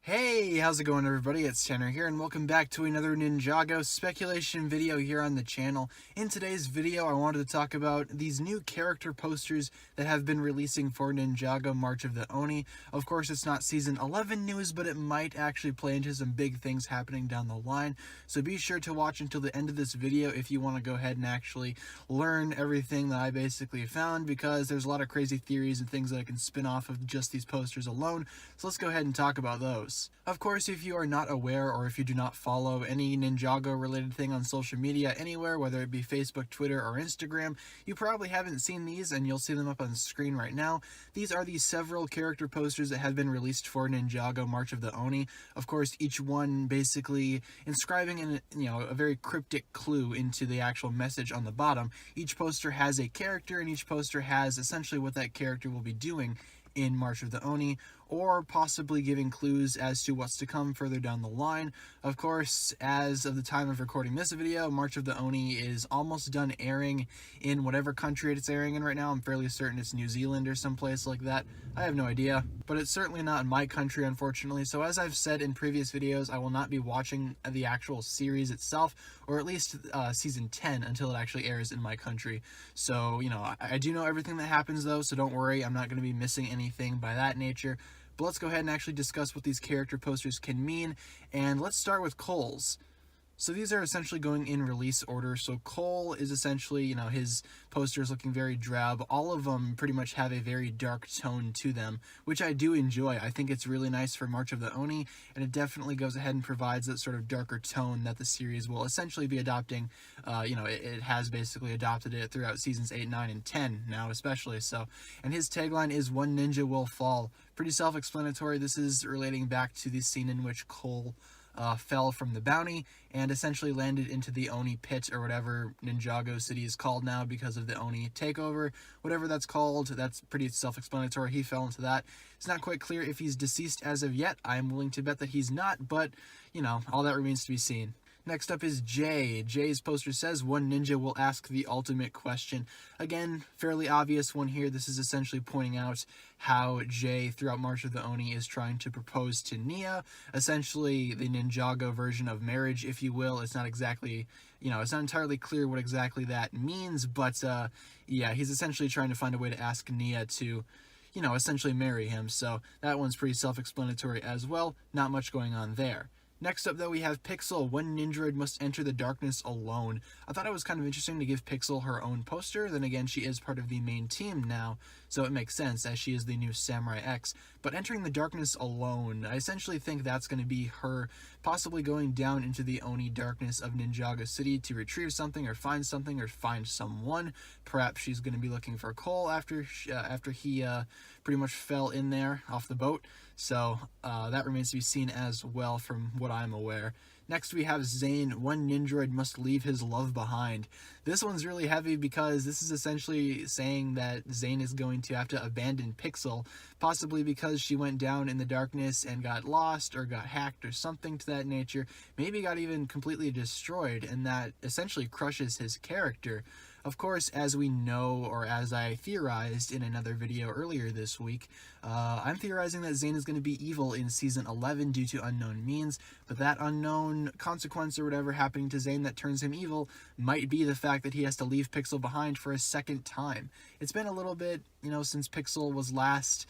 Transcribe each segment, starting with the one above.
Hey, how's it going everybody? It's Tanner here and welcome back to another Ninjago speculation video here on the channel. In today's video I wanted to talk about these new character posters that have been releasing for Ninjago March of the Oni. Of course it's not season 11 news, but it might actually play into some big things happening down the line. So be sure to watch until the end of this video if you want to go ahead and actually learn everything that I basically found, because there's a lot of crazy theories and things that I can spin off of just these posters alone. So let's go ahead and talk about those. Of course, if you are not aware or if you do not follow any Ninjago related thing on social media anywhere, whether it be Facebook, Twitter, or Instagram, you probably haven't seen these and you'll see them up on the screen right now. These are the several character posters that have been released for Ninjago March of the Oni. Of course, each one basically inscribing a very cryptic clue into the actual message on the bottom. Each poster has a character and each poster has essentially what that character will be doing in March of the Oni, or possibly giving clues as to what's to come further down the line. Of course, as of the time of recording this video, March of the Oni is almost done airing in whatever country it's airing in right now. I'm fairly certain it's New Zealand or someplace like that. I have no idea, but it's certainly not in my country, unfortunately. So as I've said in previous videos, I will not be watching the actual series itself, or at least season 10, until it actually airs in my country. So, I do know everything that happens though, so don't worry, I'm not going to be missing anything by that nature. But let's go ahead and actually discuss what these character posters can mean, and let's start with Cole's. So these are essentially going in release order. So Cole is essentially, his poster is looking very drab. All of them pretty much have a very dark tone to them, which I do enjoy. I think it's really nice for March of the Oni, and it definitely goes ahead and provides that sort of darker tone that the series will essentially be adopting. It has basically adopted it throughout seasons 8, 9, and 10 now especially. So, and his tagline is "One ninja will fall." Pretty self-explanatory. This is relating back to the scene in which Cole fell from the bounty and essentially landed into the Oni pit, or whatever Ninjago City is called now because of the Oni takeover. Whatever that's called, that's pretty self-explanatory. He fell into that. It's not quite clear if he's deceased as of yet. I'm willing to bet that he's not, but, all that remains to be seen. Next up is Jay. Jay's poster says, "One ninja will ask the ultimate question." Again, fairly obvious one here. This is essentially pointing out how Jay, throughout March of the Oni, is trying to propose to Nia. Essentially, the Ninjago version of marriage, if you will. It's not exactly, it's not entirely clear what exactly that means, but, yeah, he's essentially trying to find a way to ask Nia to, essentially marry him. So that one's pretty self-explanatory as well. Not much going on there. Next up, though, we have Pixel. One Nindroid must enter the darkness alone. I thought it was kind of interesting to give Pixel her own poster. Then again, she is part of the main team now, so it makes sense as she is the new Samurai X. But entering the darkness alone, I essentially think that's going to be her possibly going down into the Oni darkness of Ninjago City to retrieve something or find someone. Perhaps she's going to be looking for Cole after he pretty much fell in there off the boat. So that remains to be seen as well from what I'm aware. Next we have Zane. One Nindroid must leave his love behind. This one's really heavy because this is essentially saying that Zane is going to have to abandon Pixel, possibly because she went down in the darkness and got lost or got hacked or something to that nature. Maybe got even completely destroyed, and that essentially crushes his character. Of course, as we know, or as I theorized in another video earlier this week, I'm theorizing that Zane is going to be evil in Season 11 due to unknown means, but that unknown consequence or whatever happening to Zane that turns him evil might be the fact that he has to leave Pixel behind for a second time. It's been a little bit, since Pixel was last,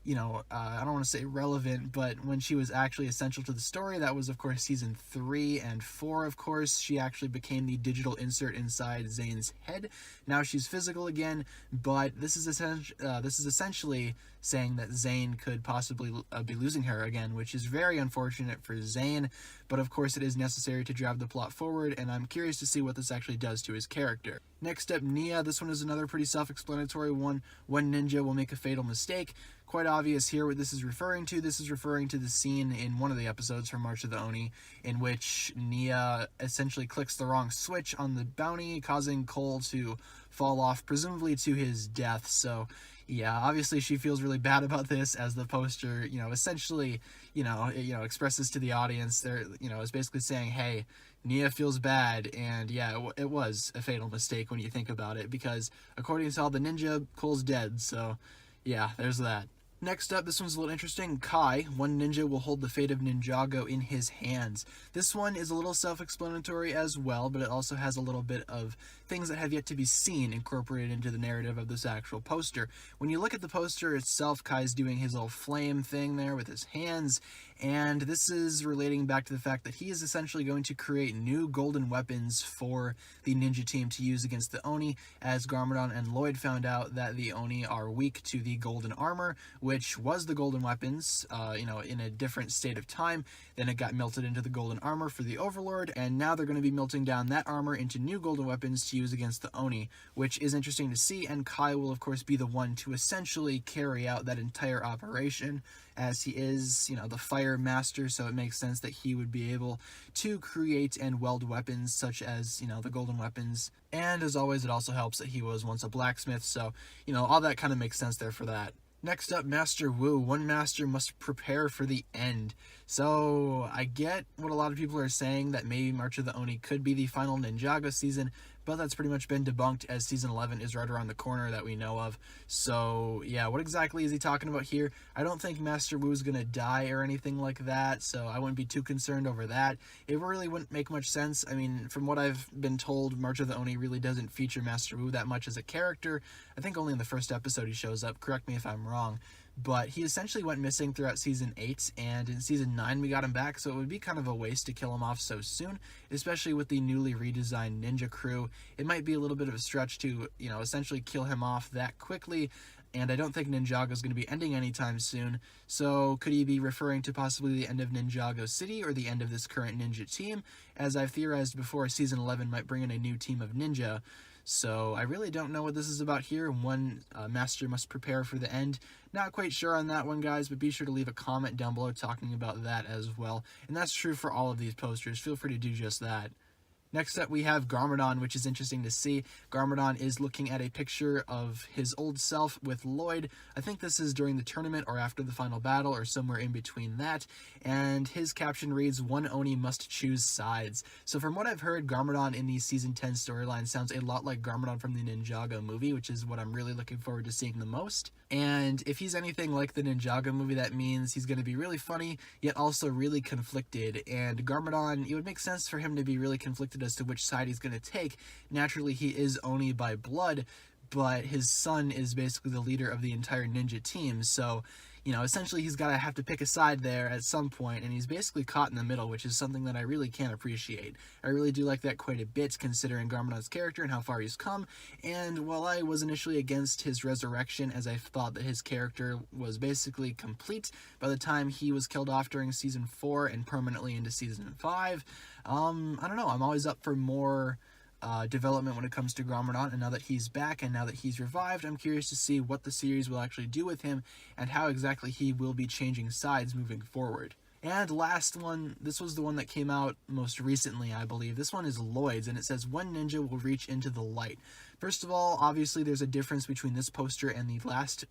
I don't want to say relevant, but when she was actually essential to the story. That was, of course, Season 3 and 4, of course. She actually became the digital insert inside Zane's head. Now she's physical again, but this is essentially saying that Zane could possibly be losing her again, which is very unfortunate for Zane, but of course it is necessary to drive the plot forward, and I'm curious to see what this actually does to his character. Next up, Nia. This one is another pretty self-explanatory one. One ninja will make a fatal mistake. Quite obvious here what this is referring to. This is referring to the scene in one of the episodes from March of the Oni in which Nia essentially clicks the wrong switch on the bounty, causing Cole to fall off, presumably to his death. So yeah, obviously she feels really bad about this, as the poster, essentially, expresses to the audience. There, is basically saying, hey, Nia feels bad, and yeah, it was a fatal mistake when you think about it, because according to all the ninja, Cole's dead. So yeah, there's that. Next up, this one's a little interesting. Kai, one ninja, will hold the fate of Ninjago in his hands. This one is a little self-explanatory as well, but it also has a little bit of things that have yet to be seen incorporated into the narrative of this actual poster. When you look at the poster itself, Kai's doing his little flame thing there with his hands, and this is relating back to the fact that he is essentially going to create new golden weapons for the ninja team to use against the Oni, as Garmadon and Lloyd found out that the Oni are weak to the golden armor, which was the golden weapons, in a different state of time. Then it got melted into the golden armor for the Overlord, and now they're going to be melting down that armor into new golden weapons to use against the Oni, which is interesting to see, and Kai will of course be the one to essentially carry out that entire operation, as he is, the fire master, so it makes sense that he would be able to create and weld weapons such as, the golden weapons. And as always, it also helps that he was once a blacksmith, so, all that kind of makes sense there for that. Next up, Master Wu. One master must prepare for the end. So, I get what a lot of people are saying, that maybe March of the Oni could be the final Ninjago season, but that's pretty much been debunked, as Season 11 is right around the corner that we know of. So, yeah, what exactly is he talking about here? I don't think Master Wu's gonna die or anything like that, so I wouldn't be too concerned over that. It really wouldn't make much sense. I mean, from what I've been told, March of the Oni really doesn't feature Master Wu that much as a character. I think only in the first episode he shows up, correct me if I'm wrong. But he essentially went missing throughout Season 8, and in Season 9 we got him back, so it would be kind of a waste to kill him off so soon, especially with the newly redesigned ninja crew. It might be a little bit of a stretch to, essentially kill him off that quickly, and I don't think Ninjago is going to be ending anytime soon, so could he be referring to possibly the end of Ninjago City, or the end of this current ninja team? As I've theorized before, Season 11 might bring in a new team of ninja. So I really don't know what this is about here. One master must prepare for the end. Not quite sure on that one, guys, but be sure to leave a comment down below talking about that as well. And that's true for all of these posters. Feel free to do just that. Next up, we have Garmadon, which is interesting to see. Garmadon is looking at a picture of his old self with Lloyd. I think this is during the tournament or after the final battle or somewhere in between that. And his caption reads, "One Oni must choose sides." So from what I've heard, Garmadon in the Season 10 storyline sounds a lot like Garmadon from the Ninjago movie, which is what I'm really looking forward to seeing the most. And if he's anything like the Ninjago movie, that means he's going to be really funny, yet also really conflicted. And Garmadon, it would make sense for him to be really conflicted as to which side he's going to take. Naturally, he is Oni by blood, but his son is basically the leader of the entire ninja team, so essentially he's got to have to pick a side there at some point, and he's basically caught in the middle, which is something that I really can't appreciate. I really do like that quite a bit, considering Garmadon's character and how far he's come, and while I was initially against his resurrection, as I thought that his character was basically complete by the time he was killed off during Season 4 and permanently into Season 5, I don't know, I'm always up for more development when it comes to Garmadon, and now that he's back and now that he's revived, I'm curious to see what the series will actually do with him and how exactly he will be changing sides moving forward. And last one, this was the one that came out most recently, I believe. This one is Lloyd's, and it says, "One ninja will reach into the light." First of all, obviously there's a difference between this poster and the last,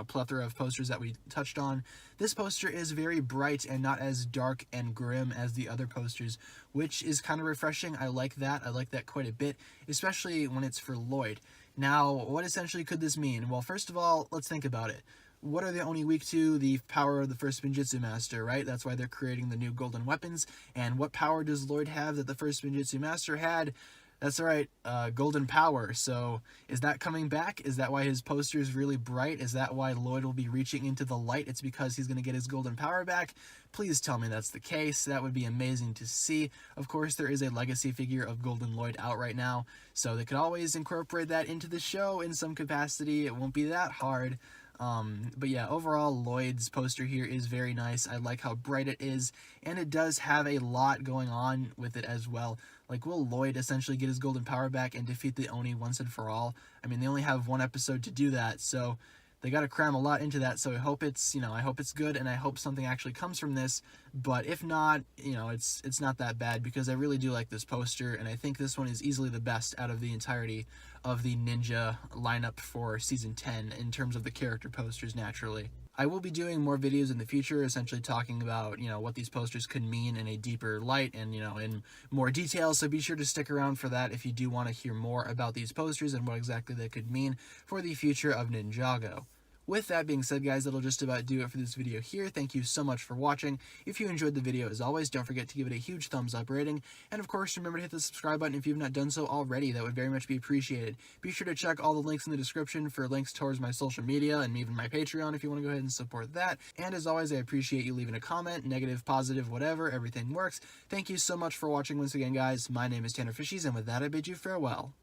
plethora of posters that we touched on. This poster is very bright and not as dark and grim as the other posters, which is kind of refreshing. I like that. I like that quite a bit, especially when it's for Lloyd. Now, what essentially could this mean? Well, first of all, let's think about it. What are they only weak to? The power of the first Ninjutsu Master, right? That's why they're creating the new golden weapons. And what power does Lloyd have that the first Ninjutsu Master had? That's right, golden power. So is that coming back? Is that why his poster is really bright? Is that why Lloyd will be reaching into the light? It's because he's going to get his golden power back? Please tell me that's the case. That would be amazing to see. Of course, there is a legacy figure of Golden Lloyd out right now, so they could always incorporate that into the show in some capacity. It won't be that hard. But yeah, overall, Lloyd's poster here is very nice. I like how bright it is, and it does have a lot going on with it as well. Like, will Lloyd essentially get his golden power back and defeat the Oni once and for all? I mean, they only have one episode to do that, so they got to cram a lot into that, so I hope it's, I hope it's good, and I hope something actually comes from this. But if not, it's not that bad, because I really do like this poster, and I think this one is easily the best out of the entirety of the Ninja lineup for Season 10 in terms of the character posters, naturally. I will be doing more videos in the future, essentially talking about, what these posters could mean in a deeper light and, in more detail, so be sure to stick around for that if you do want to hear more about these posters and what exactly they could mean for the future of Ninjago. With that being said, guys, that'll just about do it for this video here. Thank you so much for watching. If you enjoyed the video, as always, don't forget to give it a huge thumbs up rating. And of course, remember to hit the subscribe button if you've not done so already. That would very much be appreciated. Be sure to check all the links in the description for links towards my social media and even my Patreon if you want to go ahead and support that. And as always, I appreciate you leaving a comment, negative, positive, whatever, everything works. Thank you so much for watching once again, guys. My name is TannerFishies, and with that, I bid you farewell.